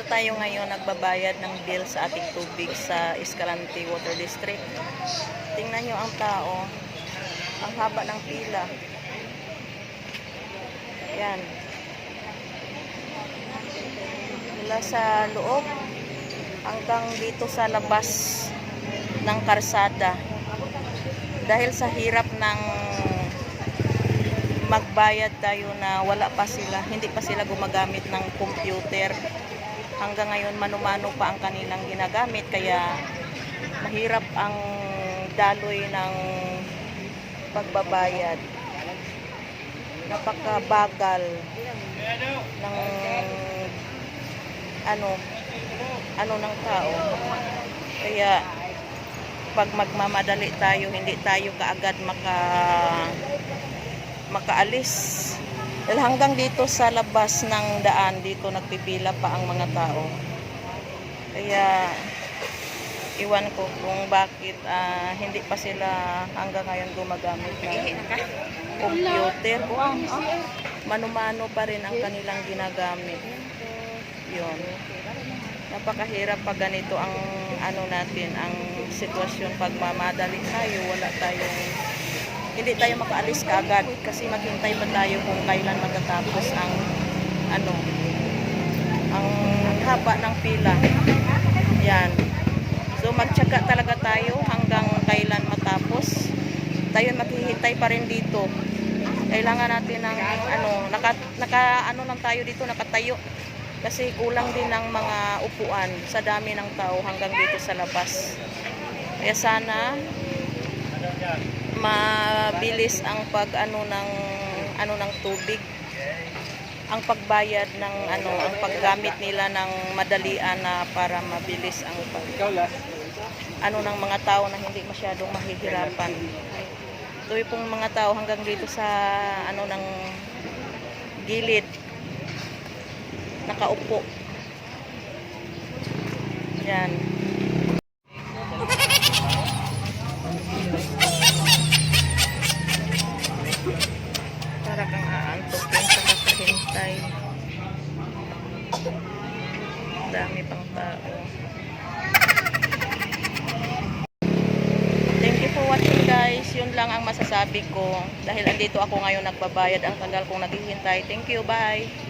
tayo ngayon nagbabayad ng bill sa ating tubig sa Escalante Water District. Tingnan nyo ang tao. Ang haba ng pila. Yan. Mula sa loob hanggang dito sa labas ng karsada. Dahil sa hirap ng magbayad tayo na wala pa sila, hindi pa sila gumagamit ng computer. Hanggang ngayon mano-mano pa ang kanilang ginagamit, kaya mahirap ang daloy ng pagbabayad. Napakabagal ng ano ng tao. Kaya pag magmamadali tayo, hindi tayo kaagad makaalis. Dahil hanggang dito sa labas ng daan, dito nagpipila pa ang mga tao. Kaya iwan ko kung bakit hindi pa sila hanggang ngayon gumagamit ng computer. Mano-mano pa rin ang kanilang ginagamit. Yun. Napakahirap pag ganito ang natin, ang sitwasyon. Pag mamadali tayo, hindi tayo makaalis kaagad kasi maghintay pa tayo kung kailan matatapos ang haba ng pila. Yan. So magtiyaga talaga tayo hanggang kailan matapos. Tayo maghihintay pa rin dito. Kailangan natin ng lang tayo dito, nakatayo. Kasi kulang din ng mga upuan sa dami ng tao hanggang dito sa labas. Kaya sana mabilis ang ng tubig, ang pagbayad ng ang paggamit nila ng madalian na para mabilis ang ng mga tao na hindi masyadong mahihirapan. Ito pong mga tao hanggang dito sa ng gilid nakaupo. Yan. Para kang aantukin sa kakahintay. Dami pang tao. Thank you for watching, guys. Yun lang ang masasabi ko. Dahil andito ako ngayon nagbabayad. Ang tagal kong naghihintay. Thank you. Bye.